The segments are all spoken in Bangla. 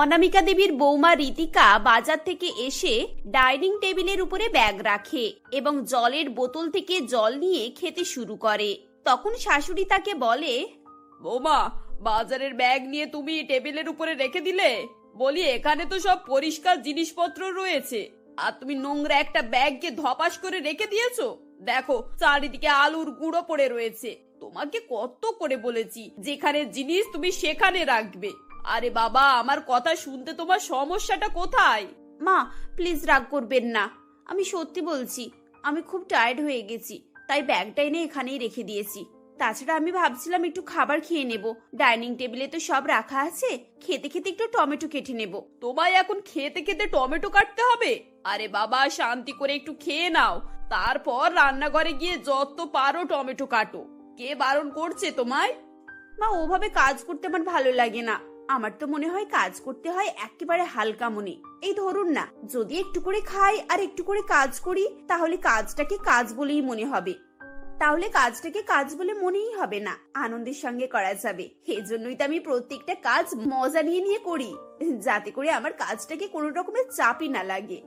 অনামিকা দেবীর বৌমা রীতিকা বাজার থেকে এসে ডাইনিং টেবিলের উপরে ব্যাগ রাখে এবং জলের বোতল থেকে জল নিয়ে খেতে শুরু করে। তখন শাশুড়ি তাকে বলে, বৌমা, বাজারের ব্যাগ নিয়ে তুমি টেবিলের উপরে রেখে দিলে? বলি, এখানে তো সব পরিষ্কার জিনিসপত্র রয়েছে, আর তুমি নোংরা একটা ব্যাগকে ধপাস করে রেখে দিয়েছো। দেখো, চারিদিকে আলুর গুঁড়ো পড়ে রয়েছে। তোমাকে কত করে বলেছি যেখানে জিনিস তুমি সেখানে রাখবে। আরে বাবা, আমার কথা শুনতে তোমার সমস্যাটা কোথায়? মা প্লিজ রাগ করবেন না, আমি সত্যি বলছি, আমি খুব টায়ার্ড হয়ে গেছি, তাই ব্যাগটা এনে এখানেই রেখে দিয়েছি। তাছাড়া আমি ভাবছিলাম একটু খাবার খেয়ে নেব, ডাইনিং টেবিলে তো সব রাখা আছে, খেতে খেতে একটু টমেটো কেটে নেব। তোমায় এখন খেতে খেতে টমেটো কাটতে হবে? আরে বাবা, শান্তি করে একটু খেয়ে নাও, তারপর রান্নাঘরে গিয়ে যত পারো টমেটো কাটো। কে বারণ করছে তোমায়? মা, ওভাবে কাজ করতে আমার ভালো লাগে না। আমার তো মনে হয় কাজ করতে হয় একেবারে হালকা মনে। এই ধরুন না, যদি একটু করে খাই আর একটু করে কাজ করি, তাহলে কাজটাকে কাজ বলেই মনে হবে। তাহলে কাজটাকে কাজ বলে মনেই হবে না, আনন্দের সঙ্গে করা যাবে। এজন্যই তো আমি প্রত্যেকটা কাজ মজা নিয়ে নিয়ে করি, যাতে করে আমার কাজটাকে কোনো রকমের চাপই না লাগে।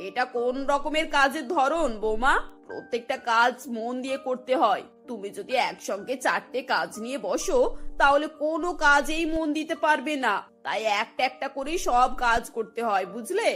এটা কোন রকমের কাজের ধরন বৌমা? প্রত্যেকটা কাজ মন দিয়ে করতে হয়। তুমি যদি একসঙ্গে 4টে কাজ নিয়ে বসো, তাহলে কোনো কাজেই মন দিতে পারবে না। তাই একটা একটা করে সব কাজ করতে হয়, বুঝলে?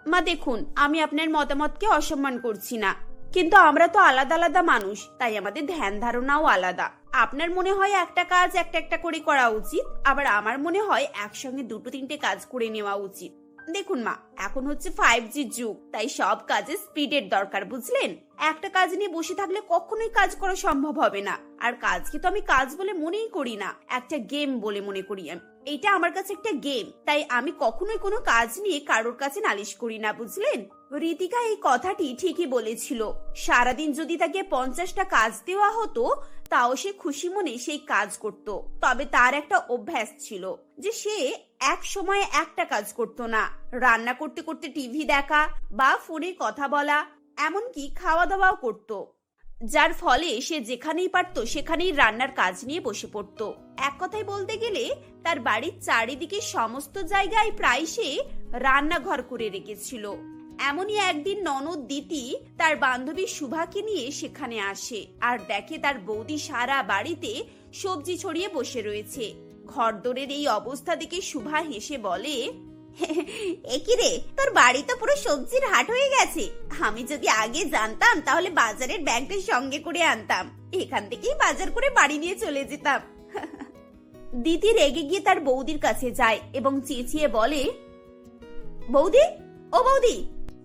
মা দেখুন, আমি আপনার মতামতকে অসম্মান করছি না, কিন্তু আমরা তো আলাদা আলাদা মানুষ, তাই আমাদের ধ্যান ধারণাও আলাদা। আপনার মনে হয় একটা কাজ একটা একটা করে করা উচিত, আবার আমার মনে হয় একসঙ্গে 2-3টে কাজ করে নেওয়া উচিত। দেখুন মা, এখন হচ্ছে 5G যুগ, তাই সব কাজে স্পিডের দরকার, বুঝলেন? একটা কাজ নিয়ে বসে থাকলে কখনোই কাজ করা সম্ভব হবে না। আর কাজকে তো আমি কাজ বলে মনেই করি না, একটা গেম বলে মনে করি। এটা আমার কাছে একটা গেম, তাই আমি কখনোই কোনো কাজ নিয়ে কারোর কাছে নালিশ করি না, বুঝলেন? রীতিকা এই কথাটি ঠিকই বলেছিল। সারাদিন যদি তাকে 50টা কাজ দেওয়া হতো, তাও সে খুশি মনে সেই কাজ করত। তবে তার একটা অভ্যাস ছিল যে সে এক সময়ে একটা কাজ করত না। রান্না করতে করতে টিভি দেখা বা ফোনে কথা বলা, এমনকি খাওয়া দাওয়াও করত, যার ফলে সে যেখানেই পারত সেখানেই রান্নার কাজ নিয়ে বসে পড়তো। এক কথায় বলতে গেলে তার বাড়ির চারিদিকে সমস্ত জায়গায় প্রায় সে রান্নাঘর করে রেখেছিল। এমনই একদিন ননদ দিতি তার বান্ধবী শুভাকে নিয়ে সেখানে আসে আর দেখে তার বৌদি সারা বাড়িতে সবজি ছড়িয়ে বসে রয়েছে। ঘরদোরের এই অবস্থা দেখে শুভা হেসে বলে, একি রে, তোর বাড়ি তো পুরো সবজির হাট হয়ে গেছে। আমি যদি আগে জানতাম তাহলে বাজারের ব্যাগটা সঙ্গে করে আনতাম, এখান থেকেই বাজার করে বাড়ি নিয়ে চলে যেতাম। দিদি রেগে গিয়ে তার বৌদির কাছে যায় এবং চেঁচিয়ে বলে, বৌদি, ও বৌদি,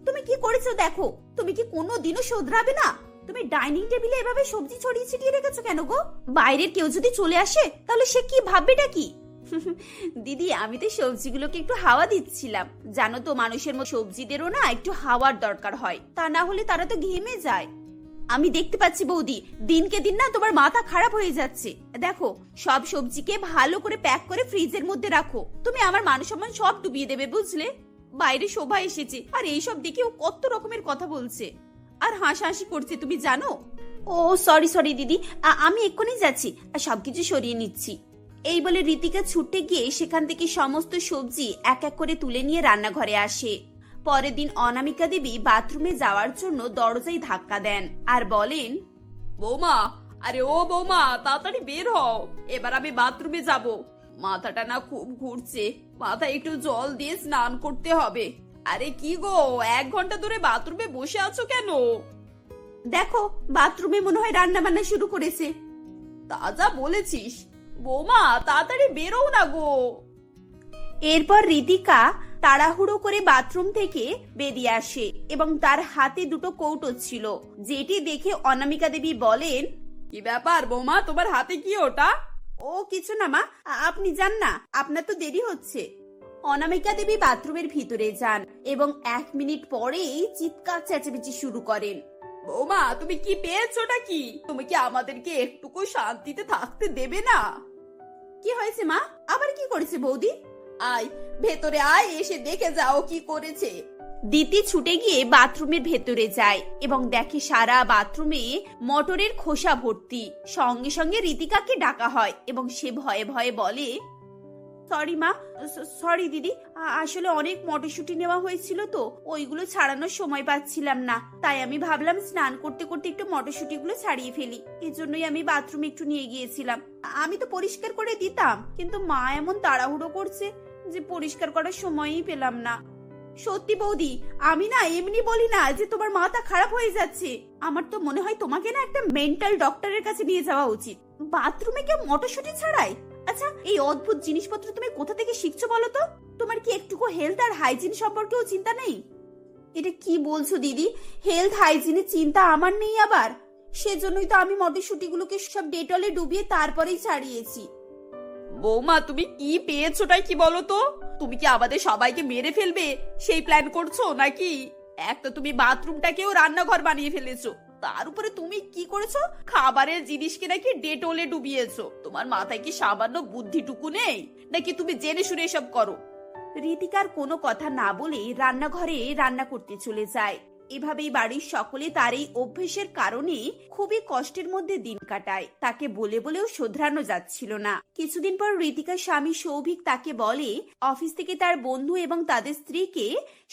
তুমি কি করেছো দেখো, তুমি কি কোনোদিনও শোধরাবে না? তুমি ডাইনিং টেবিলে এভাবে সবজি ছড়িয়ে ছিটিয়ে রেখেছো কেন গো? বাইরের কেউ যদি চলে আসে তাহলে সে কি ভাববেটা কি? দিদি, আমি তো সবজিগুলোকে একটু হাওয়া দিচ্ছিলাম। জানো তো, মানুষের মতো সবজিদেরও না একটু হাওয়ার দরকার হয়, তা না হলে তারা তো ঘেমে যায়। আমি দেখতে পাচ্ছি বৌদি, দিনকে দিন না তোমার মাথা খারাপ হয়ে যাচ্ছে। দেখো, সব সবজিকে ভালো করে প্যাক করে ফ্রিজের মধ্যে রাখো। তুমি আমার মান সম্মান সব ডুবিয়ে দেবে, বুঝলে? বাইরে শোভা এসেছে আর এইসব দেখে ও কত রকমের কথা বলছে আর হাসাহাসি করছে, তুমি জানো? ও সরি দিদি, আমি এক্ষুনি যাচ্ছি আর সবকিছু সরিয়ে নিচ্ছি। এই বলে রীতিকা ছুটে গিয়ে সেখান থেকে সমস্ত সবজি এক এক করে তুলে নিয়ে রান্নাঘরে আসে। পরের দিন অনামিকা দেবী বাথরুমে যাওয়ার জন্য দরজায় ধাক্কা দেন আর বলেন, বৌমা, আরে ও বৌমা, তাড়াতাড়ি বের হও, এবার আমি বাথরুমে যাব। মাথাটা না খুব ঘুরছে, মাথায় একটু জল দিয়ে স্নান করতে হবে। আরে কি গো, 1 ঘন্টা ধরে বাথরুমে বসে আছো কেন? দেখো, বাথরুমে মনে হয় রান্না বান্না শুরু করেছে। তাজা বলেছিস বৌমা, তাড়াতাড়ি বেরো না গো। এরপর রীতিকা তাড়াহুড়ো করে বাথরুম থেকে বেরিয়ে আসে এবং তার হাতে 2টো কৌটো ছিল, যেটি দেখে অনামিকা দেবী বলেন, কি ব্যাপার বৌমা, তোমার হাতে কি ওটা? ও কিছু না মা, আপনি যান না, আপনার তো দেরি হচ্ছে। অনামিকা দেবী বাথরুমের ভিতরে যান এবং 1 মিনিট পরেই চিৎকার চেঁচামেচি শুরু করেন। বৌমা, তুমি কি পেয়েছোটা কি? তুমি কি আমাদেরকে একটুকু শান্তিতে থাকতে দেবে না? কি হয়েছে মা, আবার কি করেছে বৌদি? আয় ভেতরে আয়, এসে দেখে যাও কি করেছে। দিতি ছুটে গিয়ে বাথরুমের ভেতরে যায় এবং দেখে সারা বাথরুমে মটরের খোসা ভর্তি। সঙ্গে সঙ্গে রীতিকাকে ডাকা হয় এবং সে ভয়ে ভয়ে বলে, সরি মা, সরি দিদি, আসলে অনেক মটরশুঁটি নেওয়া হয়েছিল তো ওইগুলো ছাড়ানোর সময় পাচ্ছিলাম না, তাই আমি ভাবলাম স্নান করতে করতে একটু মটরশুঁটি গুলো ছাড়িয়ে ফেলি, এজন্যই আমি বাথরুমে একটু নিয়ে গিয়েছিলাম। আমি তো পরিষ্কার করে দিতাম, কিন্তু মা এমন তাড়াহুড়ো করছে যে পরিষ্কার করার সময়ই পেলাম না। সত্যি বৌদি, আমি না এমনি বলি না যে তোমার মাথা খারাপ হয়ে যাচ্ছে, আমার তো মনে হয় তোমাকে না একটা মেন্টাল ডক্টরের কাছে নিয়ে যাওয়া উচিত। বাথরুমে কেউ মটরশুঁটি ছাড়ায়? আচ্ছা, এই অদ্ভুত জিনিসপত্র তুমি কোথা থেকে শিখছো বলো তো? তোমার কি একটুকু হেলথ আর হাইজিন সম্পর্কেও চিন্তা নেই? এটা কি বলছো দিদি? হেলথ হাইজিনের চিন্তা আমার নেই আবার? সেজন্যই তো আমি মটরশুঁটিগুলোকে সব ডেটলে ডুবিয়ে তারপরেই ছাড়িয়েছি। বৌমা, তুমি কি পেয়েছোটাই কি বলো তো? তুমি কি আমাদের সবাইকে মেরে ফেলবে সেই প্ল্যান করছো নাকি? একটা তুমি বাথরুমটাকেও রান্নাঘর বানিয়ে ফেলেছো, তার উপরে তুমি কি করেছো? খাবারের জিনিসকে নাকি ডেটলে ডুবিয়েছো। তোমার মাথায় কি সামান্য বুদ্ধিটুকু নেই নাকি তুমি জেনে শুনে এসব করো? ঋতিকার কোনো কথা না বলে রান্নাঘরে রান্না করতে চলে যায়। এভাবেই বাড়ির সকলে তার এই অভ্যেসের কারণে খুবই কষ্টের মধ্যে দিন কাটায়। তাকে বলে বলেও শোধরানো যাচ্ছিল না। কিছুদিন পর ঋতিকার স্বামী সৌভিক তাকে বলে অফিস থেকে তার বন্ধু এবং তাদের স্ত্রীকে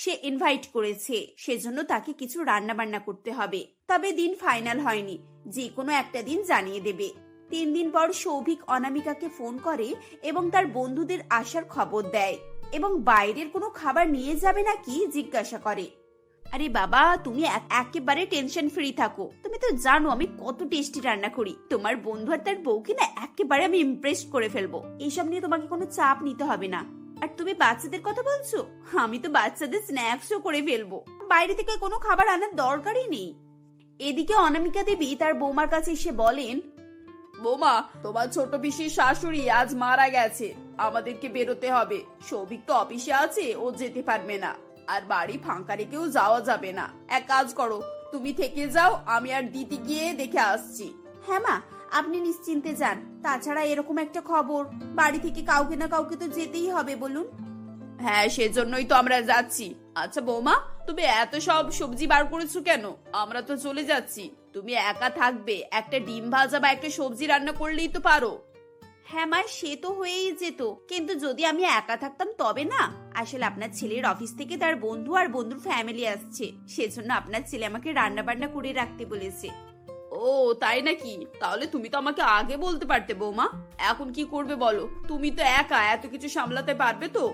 সে ইনভাইট করেছে, সেজন্য তাকে কিছু রান্না বান্না করতে হবে। তবে দিন ফাইনাল হয়নি, যে কোনো একটা দিন জানিয়ে দেবে। 3 দিন পর সৌভিক অনামিকাকে ফোন করে এবং তার বন্ধুদের আসার খবর দেয় এবং বাইরের কোনো খাবার নিয়ে যাবে নাকি জিজ্ঞাসা করে। আরে বাবা, তুমি একেবারে টেনশন ফ্রি থাকো, তুমি তো জানো আমি কত টেস্টি রান্না করি। তোমার বন্ধু আর তার বউকে না একেবারে আমি ইমপ্রেস করে ফেলবো। এইসব নিয়ে তোমাকে কোনো চাপ নিতে হবে না। আর তুমি বাচ্চাদের কথা বলছো, আমি তো বাচ্চাদের স্ন্যাক্সও করে ফেলবো, বাইরে থেকে কোনো খাবার আনার দরকারই নেই। এদিকে অনামিকা দেবী তার বৌমার কাছে এসে বলেন, বৌমা, তোমার ছোট পিসির শাশুড়ি আজ মারা গেছে, আমাদেরকে বেরোতে হবে। সৌভিক তো অফিসে আছে, ও যেতে পারবে না, আর বাড়ি ফাঁকা রেখেও যাওয়া যাবে না। এক কাজ করো, তুমি থেকে যাও, আমি আর দিদি গিয়ে দেখে আসছি। হ্যাঁ মা, আপনি নিশ্চিন্তে যান। তাছাড়া এরকম একটা খবর, বাড়ি থেকে কাউকে না কাউকে তো যেতেই হবে বলুন। হ্যাঁ, সেজন্যই তো আমরা যাচ্ছি। আচ্ছা বৌমা, তুমি এত সব সবজি বার করেছো কেন? আমরা তো চলে যাচ্ছি, তুমি একা থাকবে, একটা ডিম ভাজা বা একটা সবজি রান্না করলেই তো পারো। হ্যাঁ মা, সে তো হয়েই যেত, কিন্তু যদি আমি একা থাকতাম তবে না। আসলে আপনার ছেলের অফিস থেকে তার বন্ধু আর বন্ধুর ফ্যামিলি আসছে, সেজন্য আপনার ছেলে আমাকে রান্না বান্না করে রাখতে বলেছে। ও তাই নাকি? তাহলে তুমি তো আমাকে আগে বলতে পারতে বৌমা। এখন কি করবে বলো? তুমি তো একা এত কিছু সামলাতে পারবে তো?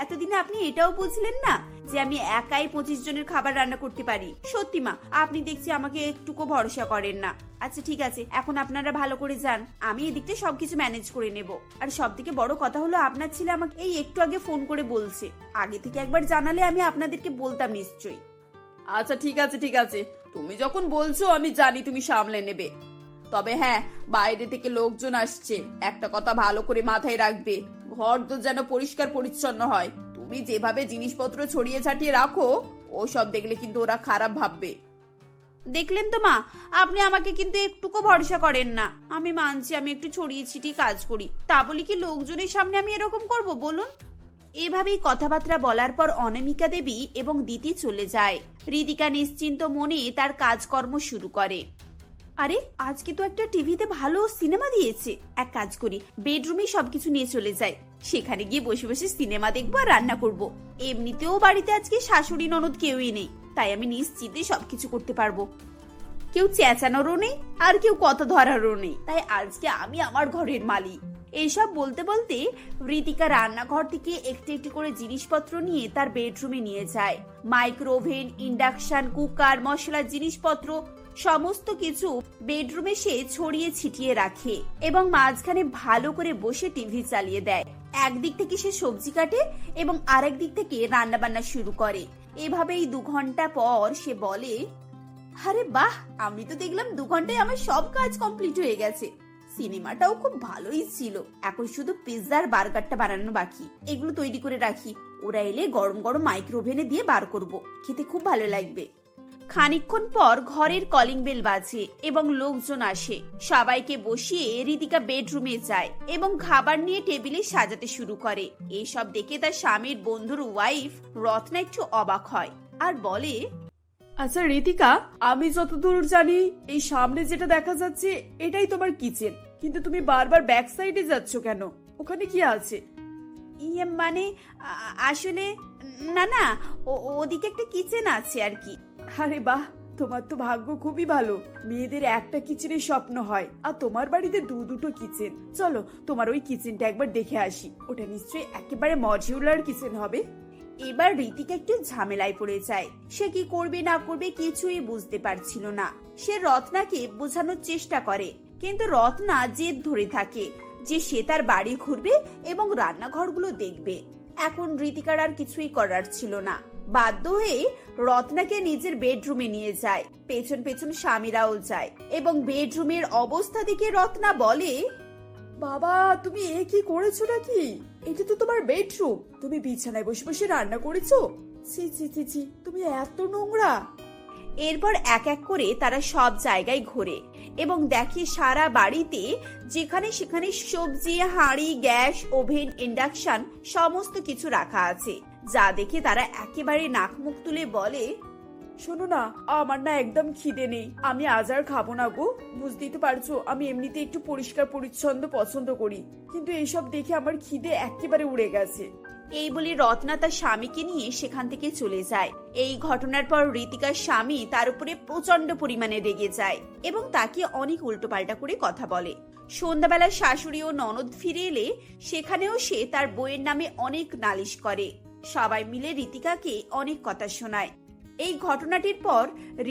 এতদিনে আপনি এটাও বুঝলেন না যে আমি একাই 25 জনের খাবার রান্না করতে পারি? সত্যি মা, আপনি দেখছি আমাকে একটুকু ভরসা করেন না। আচ্ছা ঠিক আছে, এখন আপনারা ভালো করে যান, আমি এদিকটা সবকিছু ম্যানেজ করে নেব। আর সব থেকে বড় কথা হলো আপনার ছেলে আমাকে এই একটু আগে ফোন করে বলছে, আগে থেকে একবার জানালে আমি আপনাদেরকে বলতাম নিশ্চয়ই। আচ্ছা ঠিক আছে ঠিক আছে, তুমি যখন বলছো আমি জানি তুমি সামলে নেবে। তবে হ্যাঁ, বাইরে থেকে লোকজন আসছে, একটা কথা ভালো করে মাথায় রাখবে, ঘর তো যেন পরিষ্কার পরিচ্ছন্ন হয়। তুমি যেভাবে জিনিসপত্র ছড়িয়ে ছাটিয়ে রাখো, ও সব দেখলে কিন্তু ওরা খারাপ ভাববে। দেখলেন তো মা, আপনি আমাকে কিন্তু একটুকু ভরসা করেন না। আমি মানছি আমি একটু ছড়িয়ে ছিটিয়ে কাজ করি, তা বলি কি লোকজনের সামনে আমি এরকম করব বলুন? এভাবেই কথাবার্তা বলার পর অনামিকা দেবী এবং দিতি চলে যায়। ঋতিকা নিশ্চিন্ত মনে তার কাজকর্ম শুরু করে। আরে আজকে তো একটা টিভিতে ভালো সিনেমা দিয়েছে, এক কাজ করি, বেডরুমে সবকিছু নিয়ে চলে যাই, সেখানে গিয়ে বসে বসে সিনেমা দেখবো আর রান্না করব। এমনিতেও বাড়িতে আজকে শাশুড়ি ননদ কেউই নেই, তাই আমি নিশ্চিন্তে সবকিছু করতে পারবো। কেউ চেঁচানোরও নেই আর কেউ কথা ধরারও নেই, তাই আজকে আমি আমার ঘরের মালিক। এইসব বলতে বলতে ঋতিকা রান্নাঘর থেকে একটু একটু করে জিনিসপত্র নিয়ে তার বেডরুমে নিয়ে যায়। মাইক্রোওভেন, ইন্ডাকশন, কুকার, মশলার জিনিসপত্র সমস্ত কিছু বেডরুমে সে ছড়িয়ে ছিটিয়ে রাখে এবং মাঝখানে ভালো করে বসে টিভি চালিয়ে দেয়। একদিক থেকে সে সবজি কাটে এবং আরেক দিক থেকে রান্না বান্না শুরু করে। এভাবেই 2 ঘন্টা পর সে বলে, আরে বাহ, আমি তো দেখলাম 2 ঘন্টায় আমার সব কাজ কমপ্লিট হয়ে গেছে। সিনেমাটাও খুব ভালোই ছিল, এখন শুধু পিৎজা আর বার্গারটা বানানো বাকি। এগুলো তৈরি করে রাখি, ওরা এলে গরম গরম মাইক্রোওভেনে দিয়ে বার করব, খেতে খুব ভালো লাগবে। খানিকক্ষণ পর ঘরের কলিং বেল বাজে এবং লোকজন আসে। সবাইকে বসিয়ে ঋতিকা বেডরুমে যায় এবং খাবার নিয়ে টেবিলে সাজাতে শুরু করে। এসব দেখে তার স্বামীর বন্ধুর ওয়াইফ রত্না একটু অবাক হয় আর বলে, আচ্ছা ঋতিকা, আমি যতদূর জানি এই সামনে যেটা দেখা যাচ্ছে এটাই তোমার কিচেন, কিন্তু তুমি বারবার ব্যাক সাইডে যাচ্ছ কেন? ওখানে কি আছে? ইয়ে মানে আসলে না না, ওদিকে একটা কিচেন আছে আর কি। আরে বাহ, তোমার তো ভাগ্য খুবই ভালো। মেয়েদের একটা কিচেনের স্বপ্ন হয়, আর তোমার বাড়িতে দুটো কিচেন। চলো তোমার ওই কিচেনটা একবার দেখে আসি। ওটা নিশ্চয়ই একেবারে মডিউলার কিচেন হবে। এবার ঋতিকা একটু ঝামেলায় পড়ে যায়। সে কি করবে না করবে কিছুই বুঝতে পারছিল না। সে রত্নাকে বোঝানোর চেষ্টা করে, কিন্তু রত্না জেদ ধরে থাকে যে সে তার বাড়ি ঘুরবে এবং রান্নাঘরগুলো দেখবে। এখন ঋতিকার আর কিছুই করার ছিল না। বাধ্য হয়ে রত্নাকে নিজের বেডরুমে নিয়ে যায়। পেছন পেছন স্বামীরাও যায় এবং বেডরুমের অবস্থা দেখে রত্না বলে, বাবা, তুমি এ কি করেছো নাকি? এটা তো তোমার বেডরুম। তুমি বিছানায় বসে বসে রান্না করেছো? ছি ছি ছি ছি, তুমি এত নোংরা। এরপর এক এক করে তারা সব জায়গায় ঘোরে এবং দেখে সারা বাড়িতে যেখানে সেখানে সবজি, হাঁড়ি, গ্যাস, ওভেন, ইন্ডাকশন সমস্ত কিছু রাখা আছে, যা দেখে তারা একেবারে নাক মুখ তুলে বলে, শোনো না, আমার না একদম খিদে নেই। আমি আজ আর খাবো না গো। বুঝতেই তো পারছো আমি এমনিতে একটু পরিষ্কার পরিচ্ছন্ন পছন্দ করি, কিন্তু এইসব দেখে আমার খিদে একেবারে উড়ে গেছে। এই বলে রত্না তার স্বামীকে নিয়ে সেখান থেকে চলে যায়। এই ঘটনার পর ঋতিকার স্বামী তার উপরে প্রচন্ড পরিমাণে রেগে যায় এবং তাকে অনেক উল্টোপাল্টা করে কথা বলে। সন্ধ্যাবেলা শাশুড়ি ও ননদ ফিরে এলে সেখানেও সে তার বইয়ের নামে অনেক নালিশ করে। সবাই মিলে ঋতিকাকে অনেক কথা শোনায়। এই ঘটনাটির পর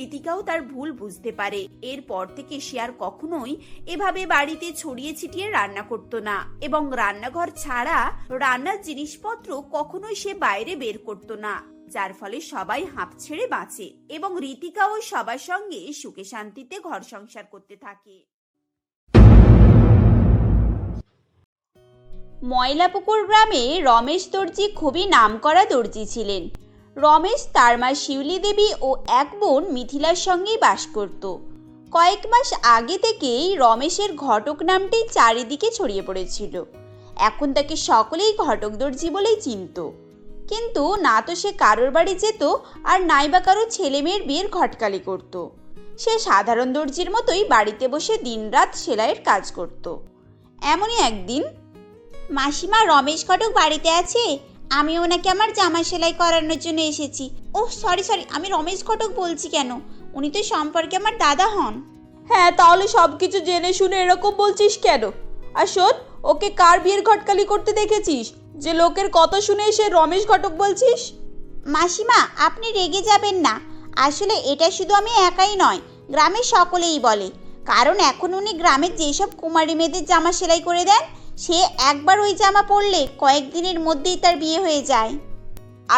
ঋতিকাও তার ভুল বুঝতে পারে। এরপর থেকে সে আর কখনোই এভাবে বাড়িতে ছড়িয়ে ছিটিয়ে রান্না করত না এবং রান্নাঘর ছাড়া রান্নার জিনিসপত্র কখনোই সে বাইরে বের করত না, যার ফলে সবাই হাঁপ ছেড়ে বাঁচে এবং ঋতিকাও সবার সঙ্গে সুখে শান্তিতে ঘর সংসার করতে থাকে। ময়লাপুকুর গ্রামে রমেশ দর্জি খুবই নামকরা দর্জি ছিলেন। রমেশ তার মা শিউলি দেবী ও এক বোন মিথিলার সঙ্গেই বাস করত। কয়েক মাস আগে থেকেই রমেশের ঘটক নামটি চারিদিকে ছড়িয়ে পড়েছিল। এখন তাকে সকলেই ঘটক দর্জি বলেই চিনত। কিন্তু না তো সে কারোর বাড়ি যেত, আর নাইবা কারো ছেলে মেয়ের বিয়ের ঘটকালি করত। সে সাধারণ দর্জির মতোই বাড়িতে বসে দিনরাত সেলাইয়ের কাজ করত। এমনই একদিন, মাসিমা, রমেশ ঘটক বাড়িতে আছে? আমি ওনাকে আমার জামা সেলাই করানোর জন্য এসেছি। ওহ সরি, আমি রমেশ ঘটক বলছি কেন, উনি তো সম্পর্কে আমার দাদা হন। হ্যাঁ, তাহলে সবকিছু জেনে শুনে এরকম বলছিস কেন? আর শোন, ওকে কার বিয়ের ঘটকালি করতে দেখেছিস যে লোকের কথা শুনে সে রমেশ ঘটক বলছিস? মাসিমা, আপনি রেগে যাবেন না। আসলে এটা শুধু আমি একাই নয়, গ্রামের সকলেই বলে। কারণ এখন উনি গ্রামের যেসব কুমারী মেয়েদের জামা সেলাই করে দেন, সে একবার ওই জামা পরলে কয়েকদিনের মধ্যেই তার বিয়ে হয়ে যায়।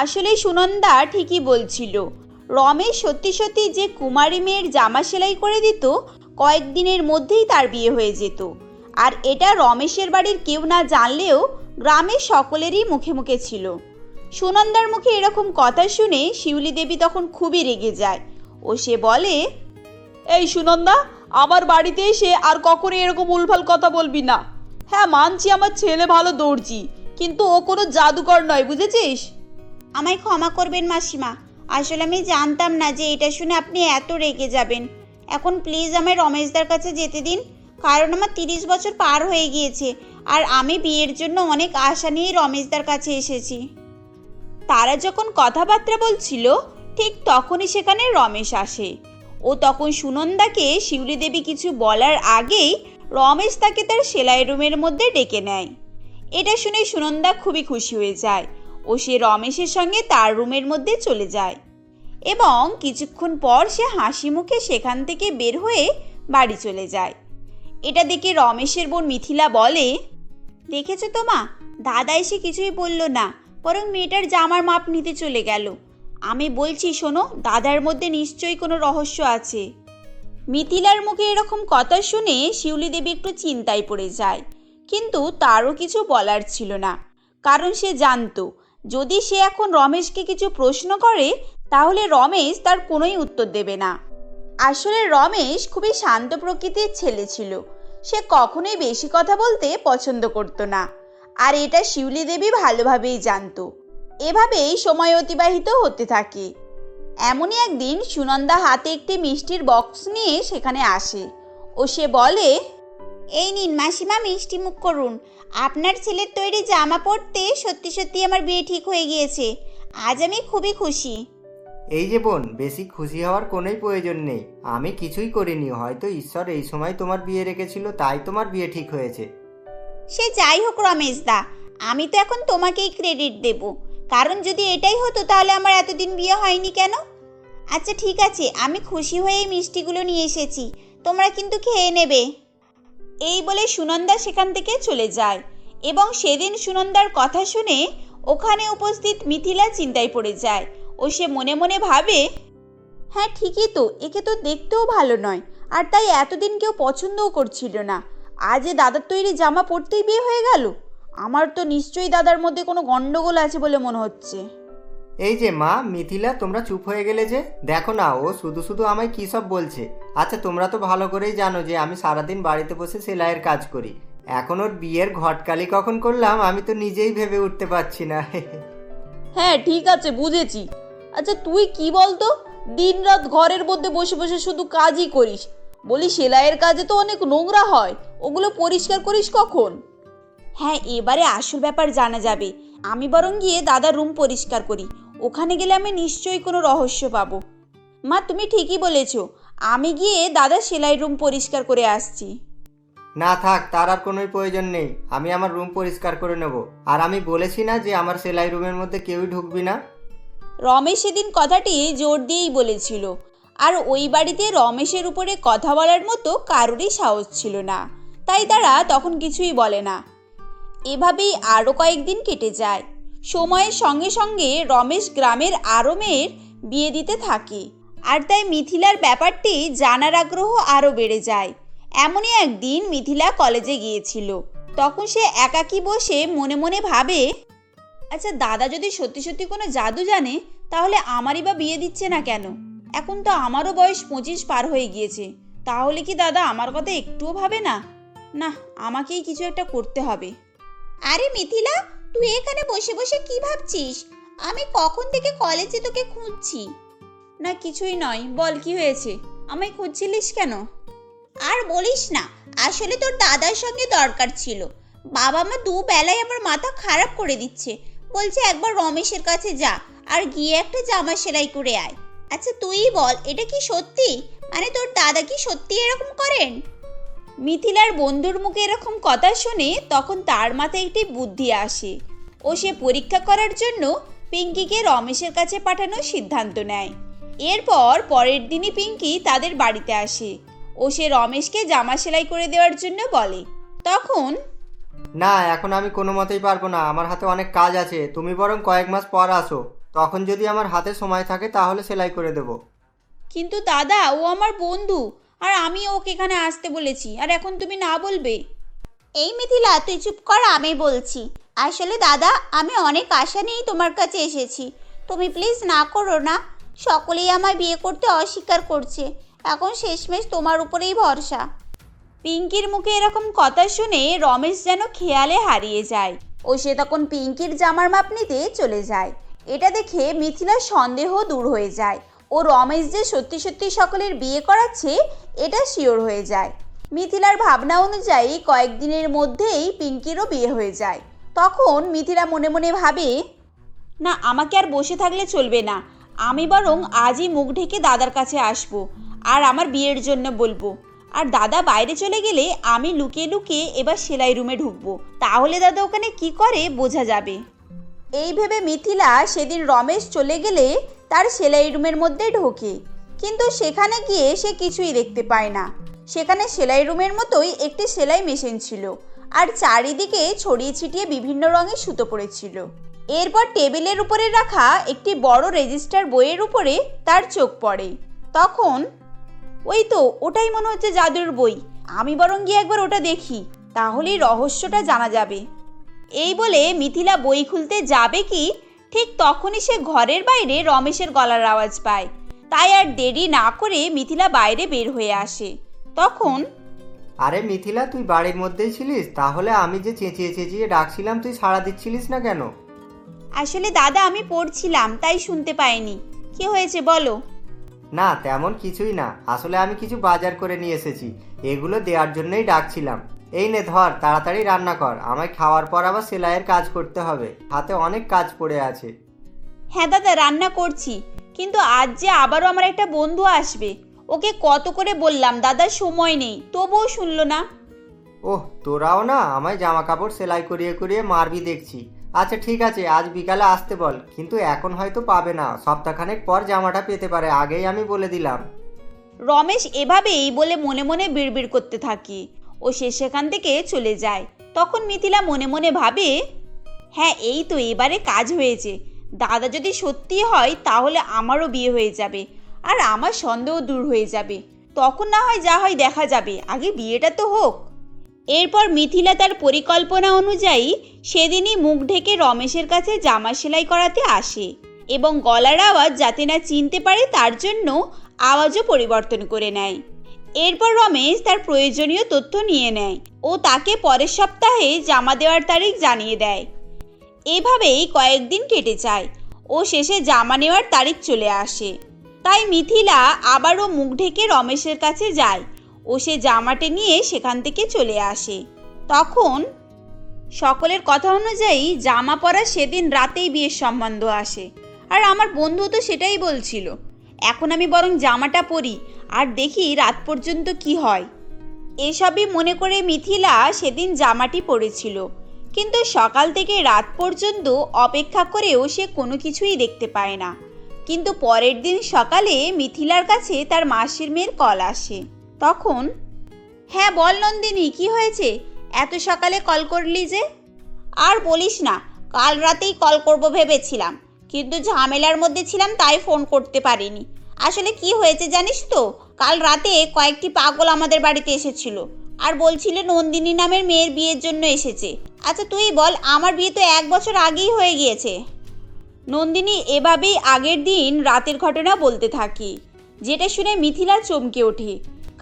আসলে সুনন্দা ঠিকই বলছিল। রমেশ সত্যি সত্যি যে কুমারী মেয়ের জামা সেলাই করে দিত, কয়েকদিনের মধ্যেই তার বিয়ে হয়ে যেত। আর এটা রমেশের বাড়ির কেউ না জানলেও গ্রামের সকলেরই মুখে মুখে ছিল। সুনন্দার মুখে এরকম কথা শুনে শিউলি দেবী তখন খুবই রেগে যায় ও সে বলে, এই সুনন্দা, আমার বাড়িতে এসে আর কখনো এরকম উলফাল কথা বলবি না। হ্যাঁ, মানছি আমার ছেলে ভালো দর্জি, কিন্তু ও কোনো জাদুকর নয়, বুঝেছিস? আমায় ক্ষমা করবেন মাসিমা, আসলে আমি জানতাম না যে এটা শুনে আপনি এত রেগে যাবেন। এখন প্লিজ আমায় রমেশদার কাছে যেতে দিন, কারণ আমার 30 বছর পার হয়ে গিয়েছে আর আমি বিয়ের জন্য অনেক আশা নিয়ে রমেশদার কাছে এসেছি। তারা যখন কথাবার্তা বলছিল ঠিক তখনই সেখানে রমেশ আসে। ও তখন সুনন্দাকে শিউলি দেবী কিছু বলার আগেই রমেশ তাকে তার সেলাই রুমের মধ্যে ডেকে নেয়। এটা শুনে সুনন্দা খুবই খুশি হয়ে যায় ও সে রমেশের সঙ্গে তার রুমের মধ্যে চলে যায় এবং কিছুক্ষণ পর সে হাসি মুখে সেখান থেকে বের হয়ে বাড়ি চলে যায়। এটা দেখে রমেশের বোন মিথিলা বলে, দেখেছো তো মা, দাদা এসে কিছুই বলল না, বরং মেয়েটার জামার মাপ নিতে চলে গেল। আমি বলছি শোনো, দাদার মধ্যে নিশ্চয়ই কোনো রহস্য আছে। মিথিলার মুখে এরকম কথা শুনে শিউলি দেবী একটু চিন্তায় পড়ে যায়, কিন্তু তারও কিছু বলার ছিল না, কারণ সে জানতো যদি সে এখন রমেশকে কিছু প্রশ্ন করে তাহলে রমেশ তার কোনোই উত্তর দেবে না। আসলে রমেশ খুবই শান্ত প্রকৃতির ছেলে ছিল। সে কখনোই বেশি কথা বলতে পছন্দ করতো না, আর এটা শিউলি দেবী ভালোভাবেই জানতো। এভাবেই সময় অতিবাহিত হতে থাকে। এমনই একদিন সুনন্দা হাতে একটি মিষ্টির বক্স নিয়ে সেখানে আসে ও সে বলে, এই নিন মাসিমা, মিষ্টি মুখ করুন। আপনার ছেলের তৈরি জামা পরতে সত্যি সত্যি আমার বিয়ে ঠিক হয়ে গিয়েছে। আজ আমি খুবই খুশি। এই যে বোন, বেশি খুশি হওয়ার কোনোই প্রয়োজন নেই। আমি কিছুই করিনি, হয়তো ঈশ্বর এই সময় তোমার বিয়ে রেখেছিল, তাই তোমার বিয়ে ঠিক হয়েছে। সে যাই হোক রমেশ দা, আমি তো এখন তোমাকেই ক্রেডিট দেব, কারণ যদি এটাই হতো তাহলে আমার এতদিন বিয়ে হয়নি কেন? আচ্ছা ঠিক আছে, আমি খুশি হয়ে এই মিষ্টিগুলো নিয়ে এসেছি, তোমরা কিন্তু খেয়ে নেবে। এই বলে সুনন্দা সেখান থেকে চলে যায় এবং সেদিন সুনন্দার কথা শুনে ওখানে উপস্থিত মিথিলা চিন্তায় পড়ে যায় ও সে মনে মনে ভাবে, হ্যাঁ ঠিকই তো, একে তো দেখতেও ভালো নয়, আর তাই এতদিন কেউ পছন্দও করছিল না। আজ এ দাদার তৈরি জামা পরতেই বিয়ে হয়ে গেল। আমার তো নিশ্চয়ই দাদার মধ্যে কোনো গন্ডগোল আছে বলে মনে হচ্ছে। এই যে মা, মিথিলা, তোমরা চুপ হয়ে গেলে যে? দেখো না, ও শুধু শুধু আমায় কী সব বলছে। আচ্ছা, তোমরা তো ভালো করেই জানো যে আমি সারাদিন বাড়িতে বসে সেলাইয়ের কাজ করি। এখন ওর বিয়ের ঘটকালি কখন করলাম আমি তো নিজেই ভেবে উঠতে পারছি না। হ্যাঁ ঠিক আছে, বুঝেছি। আচ্ছা তুই কি বলতো, দিনরাত ঘরের মধ্যে বসে বসে শুধু কাজই করিস। বলি সেলাইয়ের কাজে তো অনেক নোংরা হয়, ওগুলো পরিষ্কার করিস কখন? হ্যাঁ, এবারে আসল ব্যাপার জানা যাবে। আমি বরং গিয়ে দাদার রুম পরিষ্কার করি, ওখানে গেলে আমি নিশ্চয়ই কোনো রহস্য পাবো। মা তুমি ঠিকই বলেছ, আমি গিয়ে দাদার সেলাই রুম পরিষ্কার করে আসছি। না থাক, তার আর কোনোই প্রয়োজন নেই। আমি আমার রুম পরিষ্কার করে নেব। আর আমি বলেছি না যে আমার সেলাই রুমের মধ্যে কেউই ঢুকবি না? রমেশ সেদিন কথাটি জোর দিয়েই বলেছিল, আর ওই বাড়িতে রমেশের উপরে কথা বলার মতো কারোরই সাহস ছিল না, তাই তারা তখন কিছুই বলে না। এভাবেই আরও কয়েকদিন কেটে যায়। সময়ের সঙ্গে সঙ্গে রমেশ গ্রামের আরও মেয়ের বিয়ে দিতে থাকে, আর তাই মিথিলার ব্যাপারটি জানার আগ্রহ আরও বেড়ে যায়। এমনই একদিন মিথিলা কলেজে গিয়েছিল। তখন সে একাকী বসে মনে মনে ভাবে, আচ্ছা দাদা যদি সত্যি সত্যি কোনো জাদু জানে, তাহলে আমারই বা বিয়ে দিচ্ছে না কেন? এখন তো আমারও বয়স 25 পার হয়ে গিয়েছে, তাহলে কি দাদা আমার কথা একটুও ভাবে না? না, আমাকেই কিছু একটা করতে হবে। আরে মিথিলা, তুই এখানে বসে বসে কি ভাবছিস? আমি কখন থেকে কলেজে তোকে খুঁজছি। না কিছুই নয়, বল কি হয়েছে, আমায় খুঁজছিলিস কেন? আর বলিস না, আসলে তোর দাদার সঙ্গে দরকার ছিল। বাবা মা দুবেলায় আমার মাথা খারাপ করে দিচ্ছে, বলছে একবার রমেশের কাছে যা আর গিয়ে একটা জামা সেলাই করে আয়। আচ্ছা তুই বল, এটা কি সত্যি? মানে তোর দাদা কি সত্যি এরকম করেন? মিথিলার বন্ধুর মুখে এরকম কথা শুনে তখন তার মাথায় একটি বুদ্ধি আসে ও সে পরীক্ষা করার জন্য পিঙ্কিকে রমেশের কাছে পাঠানোর সিদ্ধান্ত নেয়। এরপর পরের দিনই পিঙ্কি তাদের বাড়িতে আসে ও সে রমেশকে জামা সেলাই করে দেওয়ার জন্য বলে। তখন না, এখন আমি কোনো মতেই পারবো না, আমার হাতে অনেক কাজ আছে। তুমি বরং কয়েক মাস পর আসো, তখন যদি আমার হাতে সময় থাকে তাহলে সেলাই করে দেবো। কিন্তু দাদা, ও আমার বন্ধু, আর আমি ওকে এখানে আসতে বলেছি, আর এখন তুমি না বলবে? এই মিথিলা, তুই চুপ কর, আমি বলছি। আসলে দাদা, আমি অনেক আশা নিয়েই তোমার কাছে এসেছি, তুমি প্লিজ না করো না। সকলেই আমায় বিয়ে করতে অস্বীকার করছে, এখন শেষমেশ তোমার উপরেই ভরসা। পিঙ্কির মুখে এরকম কথা শুনে রমেশ যেন খেয়ালে হারিয়ে যায় ও সে তখন পিঙ্কির জামার মাপ নিতে চলে যায়। এটা দেখে মিথিলার সন্দেহ দূর হয়ে যায় ও রমেশ যে সত্যি সত্যি সকলের বিয়ে করাচ্ছে এটা শিওর হয়ে যায়। মিথিলার ভাবনা অনুযায়ী কয়েকদিনের মধ্যেই পিঙ্কিরও বিয়ে হয়ে যায়। তখন মিথিলা মনে মনে ভাবে, না আমাকে আর বসে থাকলে চলবে না, আমি বরং আজই মুখ ঢেকে দাদার কাছে আসবো আর আমার বিয়ের জন্য বলবো। আর দাদা বাইরে চলে গেলে আমি লুকিয়ে লুকিয়ে এবার সেলাই রুমে ঢুকবো, তাহলে দাদা ওখানে কি করে বোঝা যাবে। এই ভেবে মিথিলা সেদিন রমেশ চলে গেলে তার সেলাই রুমের মধ্যে ঢোকে, কিন্তু সেখানে গিয়ে সে কিছুই দেখতে পায় না। সেখানে সেলাই রুমের মতোই একটি সেলাই মেশিন ছিল আর চারিদিকে ছড়িয়ে ছিটিয়ে বিভিন্ন রঙের সুতো পড়েছিল। এরপর টেবিলের উপরে রাখা একটি বড় রেজিস্টার বইয়ের উপরে তার চোখ পড়ে। তখন ওই তো, ওটাই মনে হচ্ছে জাদুর বই, আমি বরং গিয়ে একবার ওটা দেখি, তাহলেই রহস্যটা জানা যাবে। এই বলে মিথিলা বই খুলতে যাবে কি ঠিক তখনই সে ঘরের বাইরে রমেশের গলার আওয়াজ পায়। তাই আর দেরি না করে মিথিলা বাইরে বের হয়ে আসে। তখন আরে মিথিলা, তুই বাড়ির মধ্যেই ছিলিস? তাহলে আমি যে চেঁচিয়ে চেঁচিয়ে ডাকছিলাম তুই সাড়া দিচ্ছিলিস না কেন? আসলে দাদা আমি পড়ছিলাম, তাই শুনতে পাইনি। কি হয়েছে বলো? না তেমন কিছুই না, আসলে আমি কিছু বাজার করে নিয়ে এসেছি, এগুলো দেওয়ার জন্যই ডাকছিলাম। এই নে ধর, তাড়াতাড়ি রান্না কর, আমায় খাওয়ার পর আবার সেলাইয়ের কাজ করতে হবে, হাতে অনেক কাজ পড়ে আছে। হ্যাঁ দাদা, রান্না করছি, কিন্তু আজ যে আবারও আমার একটা বন্ধু আসবে, ওকে কত করে বললাম দাদা সময় নেই, তবুও শুনলো না। ওহ, তোরাও না আমায় জামা কাপড় সেলাই করিয়ে করিয়ে মারবি দেখছি। আচ্ছা ঠিক আছে, আজ বিকালে আসতে বল, কিন্তু এখন হয়তো পাবে না, সপ্তাহখানেক পর জামাটা পেতে পারে, আগেই আমি বলে দিলাম। রমেশ এভাবেই বলে মনে মনে বিড়বিড় করতে থাকে। ও সে সেখান থেকে চলে যায়। তখন মিথিলা মনে মনে ভাবে, হ্যাঁ এই তো এবারে কাজ হয়েছে, দাদা যদি সত্যি হয় তাহলে আমারও বিয়ে হয়ে যাবে, আর আমার সন্দেহ দূর হয়ে যাবে, তখন না হয় যা হয় দেখা যাবে, আগে বিয়েটা তো হোক। এরপর মিথিলা তার পরিকল্পনা অনুযায়ী সেদিনই মুখ ঢেকে রমেশের কাছে জামা সেলাই করাতে আসে এবং গলার আওয়াজ যাতে না চিনতে পারে তার জন্য আওয়াজও পরিবর্তন করে নেয়। এরপর রমেশ তার প্রয়োজনীয় তথ্য নিয়ে নেয় ও তাকে পরের সপ্তাহে জামা দেওয়ার তারিখ জানিয়ে দেয়। এভাবেই কয়েকদিন কেটে যায় ও শেষে জামা নেওয়ার তারিখ চলে আসে। তাই মিথিলা আবারও মুখ ঢেকে রমেশের কাছে যায় ও সে জামাটা নিয়ে সেখান থেকে চলে আসে। তখন সকলের কথা অনুযায়ী জামা পরা সেদিন রাতেই বিয়ের সম্বন্ধ আসে, আর আমার বন্ধু তো সেটাই বলছিল। এখন আমি বরং জামাটা পরি আর দেখি রাত পর্যন্ত কি হয়। এসবই মনে করে মিথিলা সেদিন জামাটি পরেছিল, কিন্তু সকাল থেকে রাত পর্যন্ত অপেক্ষা করেও সে কোনো কিছুই দেখতে পায় না। কিন্তু পরের দিন সকালে মিথিলার কাছে তার মাসির মেয়ের কল আসে। তখন, হ্যাঁ বল নন্দিনী, কি হয়েছে, এত সকালে কল করলি যে? আর বলিস না, কাল রাতেই কল করব ভেবেছিলাম, কিন্তু ঝামেলার মধ্যে ছিলাম তাই ফোন করতে পারিনি। আসলে কি হয়েছে জানিস তো, কাল রাতে কয়েকটি পাগল আমাদের বাড়িতে এসেছিল আর বলছিল নন্দিনী নামের মেয়ের বিয়ের জন্য এসেছে। আচ্ছা তুই বল, আমার বিয়ে তো 1 বছর আগেই হয়ে গিয়েছে। নন্দিনী এভাবেই আগের দিন রাতের ঘটনা বলতে থাকি, যেটা শুনে মিথিলা চমকে ওঠে,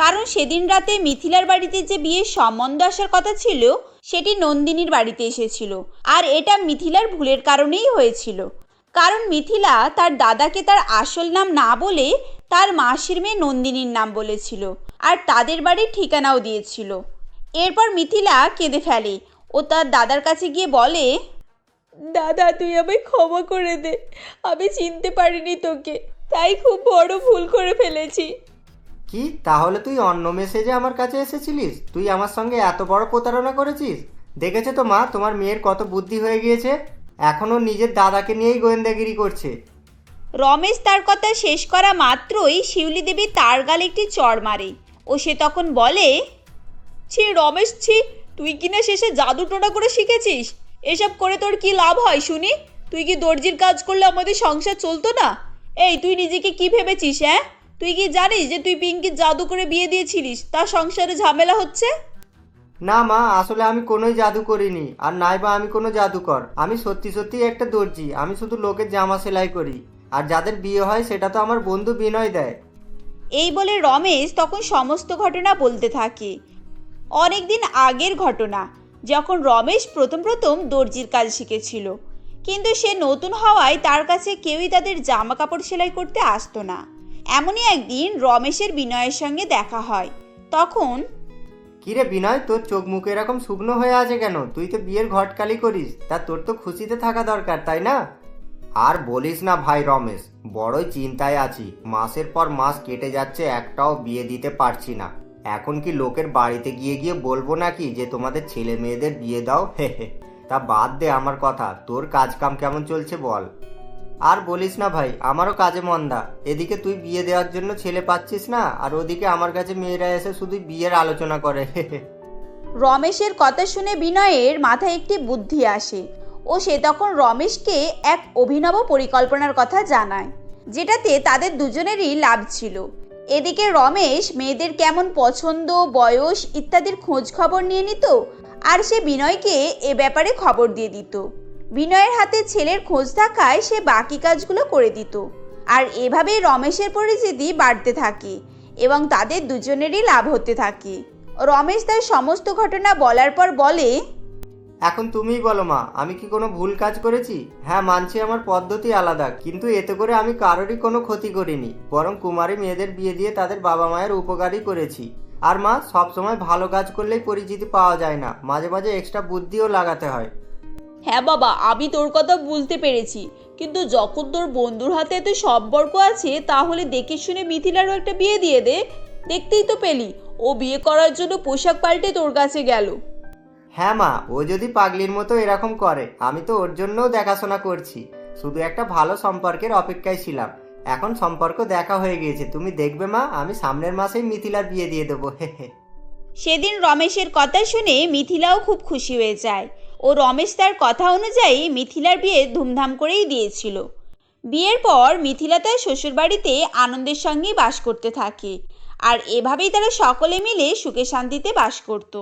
কারণ সেদিন রাতে মিথিলার বাড়িতে যে বিয়ের সম্বন্ধ আসার কথা ছিল সেটি নন্দিনীর বাড়িতে এসেছিল, আর এটা মিথিলার ভুলের কারণেই হয়েছিল। কারণ মিথিলা তার দাদাকে তার আসল নাম না বলে তার মাসির মেয়ে নন্দিনীর নাম বলেছিল আর তাদের বাড়ির ঠিকানাও দিয়েছিল। এরপর মিথিলা কেঁদে ফেলে ও তার দাদার কাছে গিয়ে বলে, দাদা তুই আমায় ক্ষমা করে দে, আমি চিনতে পারিনি তোকে, তাই খুব বড় ভুল করে ফেলেছি। কি, তাহলে তুই অন্য মেসেজে আমার কাছে এসেছিলিস? তুই আমার সঙ্গে এত বড় প্রতারণা করেছিস? দেখেছো তো মা, তোমার মেয়ের কত বুদ্ধি হয়ে গিয়েছে, এখনও নিজের দাদাকে নিয়েই গোয়েন্দাগিরি করছে। রমেশ তার কথা শেষ করা মাত্রই শিউলি দেবী তার গালে একটি চড় মারে ও সে তখন বলে, ছি রমেশ ছি, তুই কিনা শেষে জাদু টোনা করে শিখেছিস, এসব করে তোর কি লাভ হয় শুনি? তুই কি দর্জির কাজ করলে আমাদের সংসার চলতো না? এই তুই নিজেকে কি ভেবেছিস? হ্যাঁ, তুই কি জানিস যে তুই পিঙ্কির জাদু করে বিয়ে দিয়েছিলিস, তার সংসারে ঝামেলা হচ্ছে? না মা, আসলে আমি কোনোই জাদু করিনি, আর নাই বা আমি কোনো জাদুকর। আমি সত্যি সত্যি একটা দর্জি, আমি শুধু লোকের জামা সেলাই করি, আর যাদের বিয়ে হয় সেটা তো আমার বন্ধু বিনয় দেয়। এই বলে রমেশ তখন সমস্ত ঘটনা বলতে থাকে। অনেকদিন আগের ঘটনা, যখন রমেশ প্রথম দর্জির কাজ শিখেছিল, কিন্তু সে নতুন হওয়ায় তার কাছে কেউই তাদের জামা কাপড় সেলাই করতে আসতো না। এমনই একদিন রমেশের বিনয়ের সঙ্গে দেখা হয়। তখন, কিরে বিনয়, তোর চোখ মুখ এরকম শুকনো হয়ে আছে কেন? তুই তো বিয়ের ঘটকালি করিস, তা তোর তো খুশিতে থাকা দরকার, তাই না? আর বলিস না ভাই রমেশ, বড়ই চিন্তায় আছি, মাসের পর মাস কেটে যাচ্ছে, একটাও বিয়ে দিতে পারছি না। এখন কি লোকের বাড়িতে গিয়ে গিয়ে বলবো নাকি যে তোমাদের ছেলে মেয়েদের বিয়ে দাও? হে হে, তা বাদ দে আমার কথা, তোর কাজ কাম কেমন চলছে বল। আর বলিস না ভাই, আমারও কাজে মন্দা, এদিকে তুই বিয়ে দেওয়ার জন্য ছেলে পাচ্ছিস না, আর ওদিকে আমার কাছে মেয়েরা এসে শুধু বিয়ের আলোচনা করে। রমেশের কথা শুনে বিনয়ের মাথায় একটি বুদ্ধি আসে ও সে তখন রমেশকে এক অভিনব পরিকল্পনার কথা জানায়, যেটাতে তাদের দুজনেরই লাভ ছিল। এদিকে রমেশ মেয়েদের কেমন পছন্দ, বয়স ইত্যাদির খোঁজ খবর নিয়ে নিত, আর সে বিনয়কে এ ব্যাপারে খবর দিয়ে দিত। বিনয়ের হাতে ছেলের খোঁজ থাকায় সে বাকি কাজগুলো করে দিত, আর এভাবেই রমেশের পরিচিতি বাড়তে থাকে এবং তাদের দুজনেরই লাভ হতে থাকে। রমেশ তার সমস্ত ঘটনা বলার পর বলে, এখন তুমিই বলো মা, আমি কি কোনো ভুল কাজ করেছি? হ্যাঁ মানছি আমার পদ্ধতি আলাদা, কিন্তু এতে করে আমি কারোরই কোনো ক্ষতি করিনি, বরং কুমারী মেয়েদের বিয়ে দিয়ে তাদের বাবা মায়ের উপকারই করেছি। আর মা, সব সময় ভালো কাজ করলেই পরিচিতি পাওয়া যায় না, মাঝে মাঝে এক্সট্রা বুদ্ধিও লাগাতে হয়। হ্যাঁ বাবা, আমি তোর কথা বুঝতে পেরেছি, কিন্তু যখন তোর বন্ধুর হাতে এত সম্পর্ক আছে তাহলে দেখে শুনে মিথিলারও একটা বিয়ে দিয়ে দে। দেখতেই তো পেলি, ও বিয়ে করার জন্য পোশাক পাল্টে তোর কাছে গেল। হ্যাঁ মা, ও যদি পাগলির মতো এরকম করে, আমি তো ওর জন্যও দেখাশোনা করছি, শুধু একটা ভালো সম্পর্কের অপেক্ষায় ছিলাম। এখন সম্পর্ক দেখা হয়ে গিয়েছে, তুমি দেখবে মা, আমি সামনের মাসেই মিথিলার বিয়ে দিয়ে দেবো। হে হে। সেদিন রমেশের কথা শুনে মিথিলাও খুব খুশি হয়ে যায়। ও রমেশ তার কথা অনুযায়ী মিথিলার বিয়ে ধুমধাম করেই দিয়েছিল। বিয়ের পর মিথিলা তার শ্বশুরবাড়িতে আনন্দের সঙ্গেই বাস করতে থাকে, আর এভাবেই তারা সকলে মিলে সুখে শান্তিতে বাস করত।